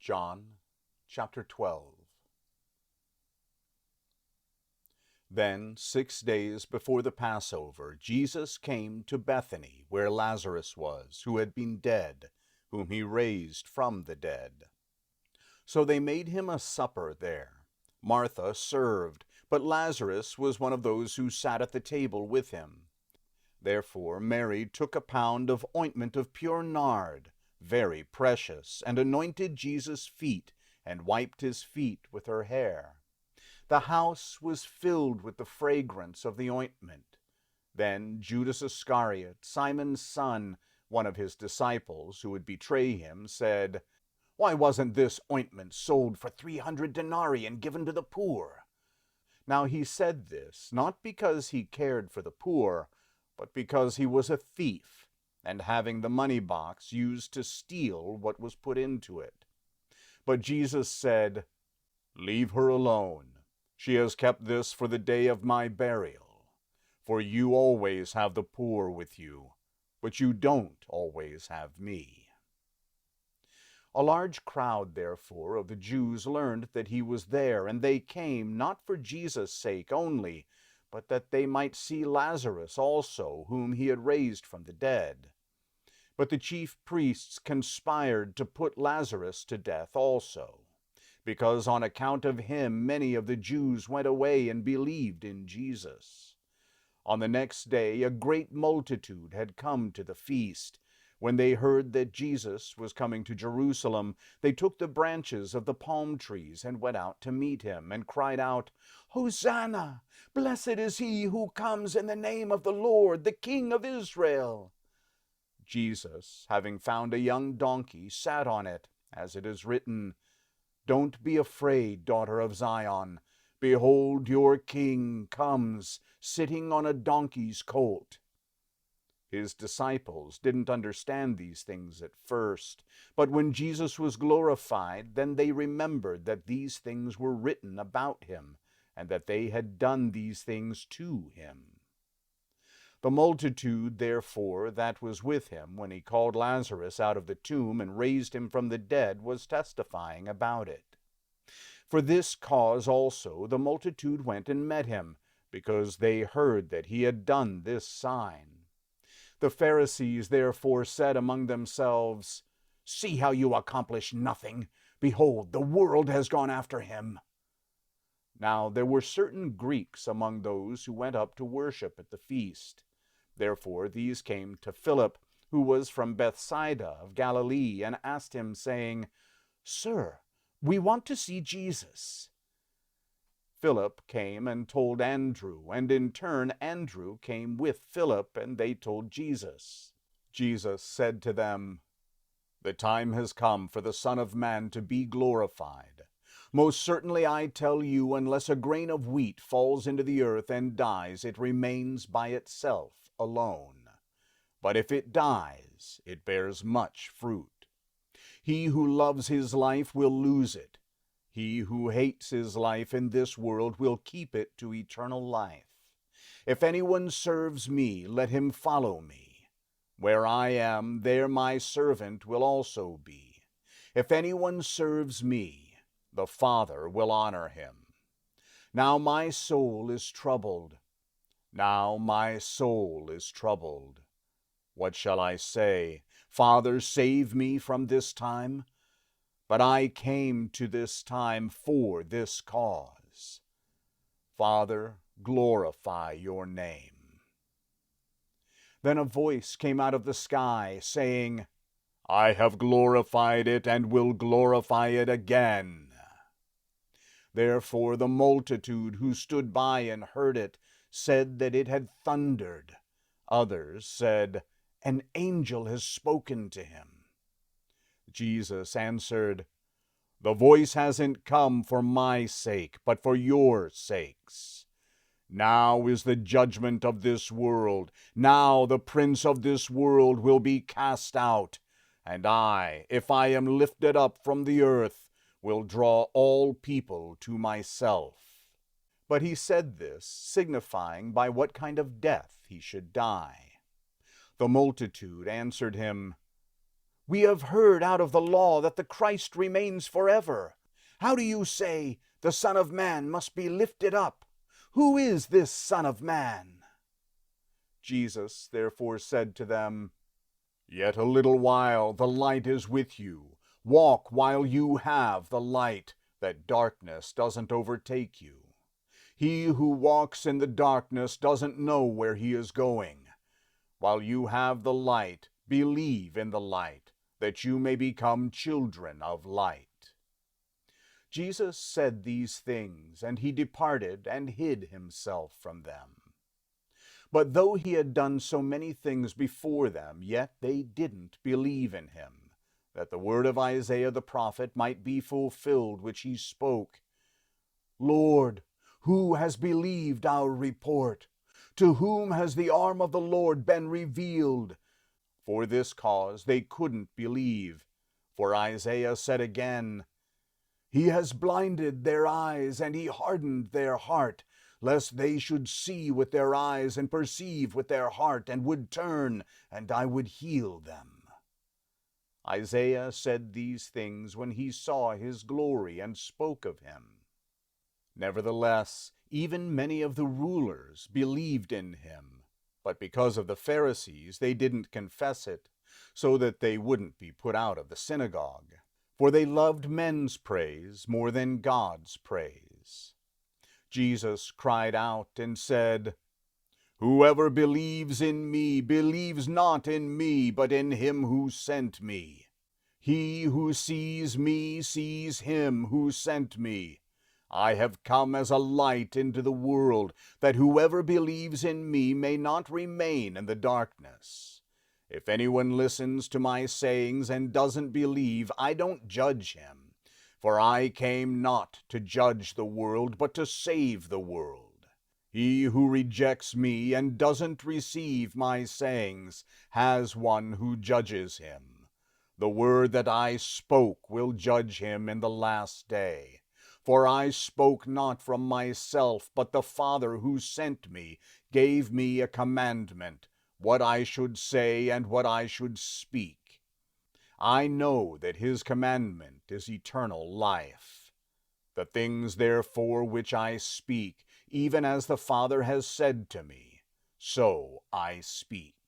John chapter 12. Then 6 days before the Passover, Jesus came to Bethany, where Lazarus was, who had been dead, whom he raised from the dead. So they made him a supper there. Martha served, but Lazarus was one of those who sat at the table with him. Therefore Mary took a pound of ointment of pure nard, very precious, and anointed Jesus' feet, and wiped his feet with her hair. The house was filled with the fragrance of the ointment. Then Judas Iscariot, Simon's son, one of his disciples, who would betray him, said, "Why wasn't this ointment sold for 300 denarii and given to the poor?" Now he said this, not because he cared for the poor, but because he was a thief, and having the money box used to steal what was put into it. But Jesus said, "Leave her alone. She has kept this for the day of my burial. For you always have the poor with you, but you don't always have me." A large crowd, therefore, of the Jews learned that he was there, and they came, not for Jesus' sake only, but that they might see Lazarus also, whom he had raised from the dead. But the chief priests conspired to put Lazarus to death also, because on account of him many of the Jews went away and believed in Jesus. On the next day a great multitude had come to the feast. When they heard that Jesus was coming to Jerusalem, they took the branches of the palm trees and went out to meet him, and cried out, "Hosanna! Blessed is he who comes in the name of the Lord, the King of Israel!" Jesus, having found a young donkey, sat on it, as it is written, "Don't be afraid, daughter of Zion. Behold, your king comes, sitting on a donkey's colt." His disciples didn't understand these things at first, but when Jesus was glorified, then they remembered that these things were written about him, and that they had done these things to him. The multitude, therefore, that was with him when he called Lazarus out of the tomb and raised him from the dead was testifying about it. For this cause also the multitude went and met him, because they heard that he had done this sign. The Pharisees therefore said among themselves, "See how you accomplish nothing. Behold, the world has gone after him." Now there were certain Greeks among those who went up to worship at the feast. Therefore these came to Philip, who was from Bethsaida of Galilee, and asked him, saying, "Sir, we want to see Jesus." Philip came and told Andrew, and in turn Andrew came with Philip, and they told Jesus. Jesus said to them, "The time has come for the Son of Man to be glorified. Most certainly I tell you, unless a grain of wheat falls into the earth and dies, it remains by itself alone. But if it dies, it bears much fruit. He who loves his life will lose it. He who hates his life in this world will keep it to eternal life. If anyone serves me, let him follow me. Where I am, there my servant will also be. If anyone serves me, the Father will honor him. Now my soul is troubled. Now my soul is troubled. What shall I say? Father, save me from this time? But I came to this time for this cause. Father, glorify your name." Then a voice came out of the sky, saying, "I have glorified it and will glorify it again." Therefore the multitude who stood by and heard it said that it had thundered. Others said, "An angel has spoken to him." Jesus answered, "The voice hasn't come for my sake, but for your sakes. Now is the judgment of this world. Now the prince of this world will be cast out. And I, if I am lifted up from the earth, will draw all people to myself." But he said this, signifying by what kind of death he should die. The multitude answered him, We have heard out of the law that the Christ remains forever. How do you say the Son of Man must be lifted up? Who is this Son of Man?" Jesus therefore said to them, "Yet a little while the light is with you. Walk while you have the light, that darkness doesn't overtake you. He who walks in the darkness doesn't know where he is going. While you have the light, believe in the light, that you may become children of light." Jesus said these things, and he departed and hid himself from them. But though he had done so many things before them, yet they didn't believe in him, that the word of Isaiah the prophet might be fulfilled, which he spoke, "Lord, who has believed our report? To whom has the arm of the Lord been revealed?" For this cause they couldn't believe. For Isaiah said again, "He has blinded their eyes, and he hardened their heart, lest they should see with their eyes and perceive with their heart, and would turn, and I would heal them." Isaiah said these things when he saw his glory and spoke of him. Nevertheless, even many of the rulers believed in him, but because of the Pharisees they didn't confess it, so that they wouldn't be put out of the synagogue. For they loved men's praise more than God's praise. Jesus cried out and said, "Whoever believes in me believes not in me, but in him who sent me. He who sees me sees him who sent me. I have come as a light into the world, that whoever believes in me may not remain in the darkness. If anyone listens to my sayings and doesn't believe, I don't judge him. For I came not to judge the world, but to save the world. He who rejects me and doesn't receive my sayings has one who judges him. The word that I spoke will judge him in the last day. For I spoke not from myself, but the Father who sent me gave me a commandment, what I should say and what I should speak. I know that his commandment is eternal life. The things therefore which I speak, even as the Father has said to me, so I speak."